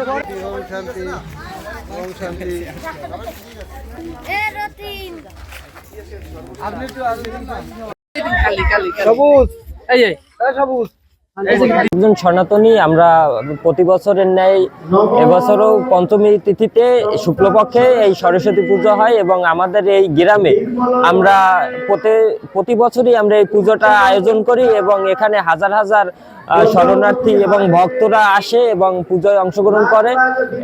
ওম শান্তি, ওম শান্তি। আপনি একটু আসবেন না? সবুজ, এই সবুজ। একজন সনাতনী আমরা প্রতি বছরের ন্যায় এবছরও পঞ্চমী তিথিতে শুক্লপক্ষে এই সরস্বতী পুজো হয় এবং আমাদের এই গ্রামে আমরা প্রতি বছরই আমরা এই পুজোটা আয়োজন করি এবং এখানে হাজার হাজার শরণার্থী এবং ভক্তরা আসে এবং পুজোয় অংশগ্রহণ করে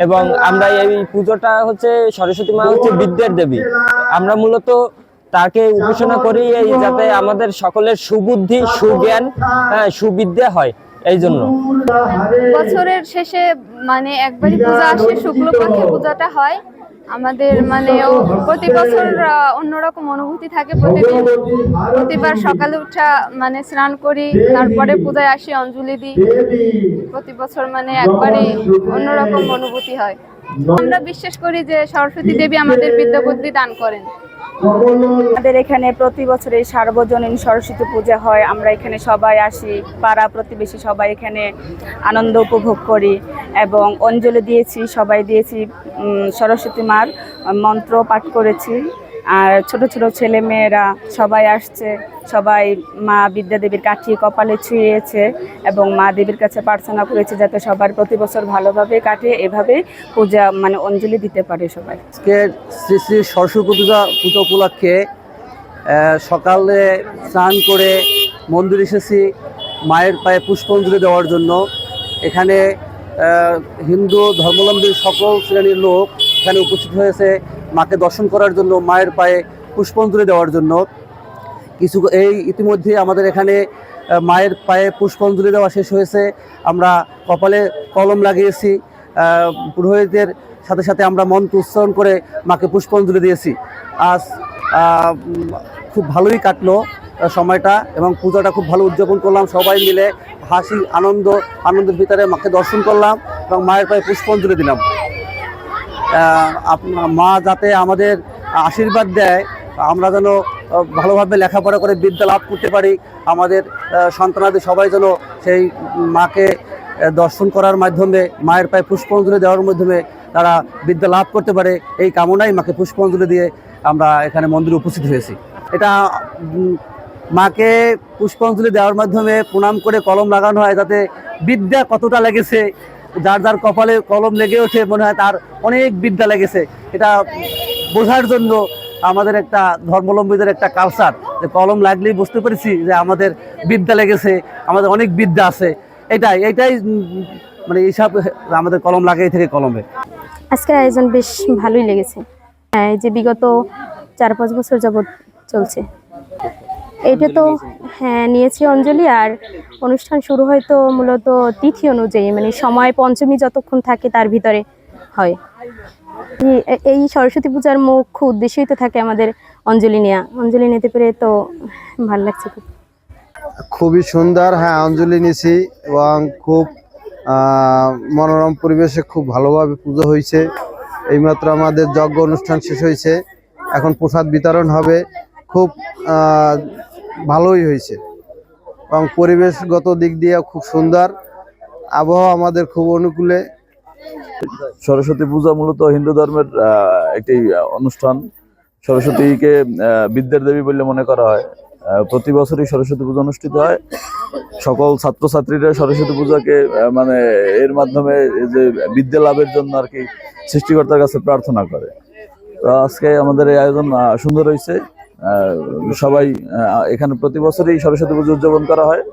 এবং আমরা এই পুজোটা হচ্ছে সরস্বতী মা হচ্ছে বিদ্যার দেবী। আমরা মূলত তাকে উপাসনা করি এই যাতে আমাদের সকলের সুবুদ্ধি, সুজ্ঞান, সুবিদ্যা হয়। এই জন্য বছরের শেষে মানে একবারই পূজা আসে, শুক্লপক্ষে পূজাটা হয় আমাদের। মানে প্রতি বছর অন্যরকম অনুভূতি থাকে। প্রতিবার সকালে উঠা মানে স্নান করি, তারপরে পূজায় আসি, অঞ্জলি দিই। প্রতি বছর মানে একবারই অন্যরকম অনুভূতি হয়। আমরা বিশ্বাস করি যে সরস্বতী দেবী আমাদের বিদ্যা বুদ্ধি দান করেন। আমাদের এখানে প্রতি বছর এই সার্বজনীন সরস্বতী পূজা হয়। আমরা এখানে সবাই আসি, পাড়া প্রতিবেশী সবাই এখানে আনন্দ উপভোগ করি এবং অঞ্জলি দিয়েছি, সবাই দিয়েছি। সরস্বতী মার মন্ত্র পাঠ করেছি আর ছোট ছোট ছেলে মেয়েরা সবাই আসছে। সবাই মা বিদ্যা দেবীর কাঠি কপালে ছুঁয়েছে এবং মা দেবীর কাছে প্রার্থনা করেছে যাতে সবার প্রতি বছর ভালোভাবে কাটে, এভাবে পূজা মানে অঞ্জলি দিতে পারে সবাই। আজকে শ্রী শ্রী সরস্বতী পুজো উপলক্ষে সকালে স্নান করে মন্দির এসেছি মায়ের পায়ে পুষ্পাঞ্জলি দেওয়ার জন্য। এখানে হিন্দু ধর্মাবলম্বী সকল শ্রেণীর লোক এখানে উপস্থিত হয়েছে মাকে দর্শন করার জন্য, মায়ের পায়ে পুষ্পাঞ্জলি দেওয়ার জন্য। ইতিমধ্যে আমাদের এখানে মায়ের পায়ে পুষ্পাঞ্জলি দেওয়া শেষ হয়েছে। আমরা কপালে কলম লাগিয়েছি, পুরোহিতের সাথে সাথে আমরা মন্ত্র উচ্চারণ করে মাকে পুষ্পাঞ্জলি দিয়েছি। আজ খুব ভালোই কাটলো সময়টা এবং পূজাটা খুব ভালো উদযাপন করলাম। সবাই মিলে হাসি আনন্দের ভিতরে মাকে দর্শন করলাম এবং মায়ের পায়ে পুষ্পাঞ্জলি দিলাম। মা যাতে আমাদের আশীর্বাদ দেয়, আমরা যেন ভালোভাবে লেখাপড়া করে বিদ্যা লাভ করতে পারি, আমাদের সন্তানাদি সবাই যেন সেই মাকে দর্শন করার মাধ্যমে, মায়ের পায়ে পুষ্পাঞ্জলি দেওয়ার মাধ্যমে তারা বিদ্যা লাভ করতে পারে, এই কামনায় মাকে পুষ্পাঞ্জলি দিয়ে আমরা এখানে মন্দিরে উপস্থিত হয়েছি। এটা মাকে পুষ্পাঞ্জলি দেওয়ার মাধ্যমে প্রণাম করে কলম লাগানো হয় যাতে বিদ্যা কতটা লেগেছে, যার যার কপালে কলম লেগে ওঠে মনে হয় তার অনেক বিদ্যা লেগেছে। এটা বোঝার জন্য আমাদের একটা ধর্মাবলম্বীদের একটা কালচার যে কলম লাগলেই বুঝতে পেরেছি যে আমাদের বিদ্যা লেগেছে, আমাদের অনেক বিদ্যা আছে। এটাই মানে এইসব আমাদের কলম লাগাই থেকে কলমে। আজকের আয়োজন বেশ ভালোই লেগেছে। হ্যাঁ, এই যে বিগত 4-5 বছর যাবৎ চলছে এটা তো। হ্যাঁ, নিয়েছি অঞ্জলি। আর অনুষ্ঠান শুরু হয় তো মূলত তিথি অনুযায়ী, মানে সময় পঞ্চমী যতক্ষণ থাকে তার ভিতরে হয়। এই সরস্বতী পূজার মুখ্য উদ্দেশ্যই তো থাকে আমাদের অঞ্জলি নেওয়া। অঞ্জলি নিতে পেরে তো ভালো লাগছে খুব। খুবই সুন্দর। হ্যাঁ, অঞ্জলি নিয়েছি এবং খুব মনোরম পরিবেশে খুব ভালোভাবে পুজো হয়েছে। এইমাত্র আমাদের যজ্ঞ অনুষ্ঠান শেষ হয়েছে, এখন প্রসাদ বিতরণ হবে। খুব ভালোই হয়েছে এবং পরিবেশগত দিক দিয়ে খুব সুন্দর, আবহাওয়া আমাদের খুব অনুকূলে। সরস্বতী পূজা মূলত হিন্দু ধর্মের একটি অনুষ্ঠান। সরস্বতীকে বিদ্যার দেবী বলে মনে করা হয়। প্রতি বছরই সরস্বতী পূজা অনুষ্ঠিত হয়। সকল ছাত্রছাত্রীরা সরস্বতী পূজাকে মানে এর মাধ্যমে যে বিদ্যা লাভের জন্য আর কি সৃষ্টিকর্তার কাছে প্রার্থনা করে। তো আজকে আমাদের এই আয়োজন সুন্দর হয়েছে। সবাই এখানে প্রতি বছরই সরস্বতী পূজা উদযাপন করা হয়।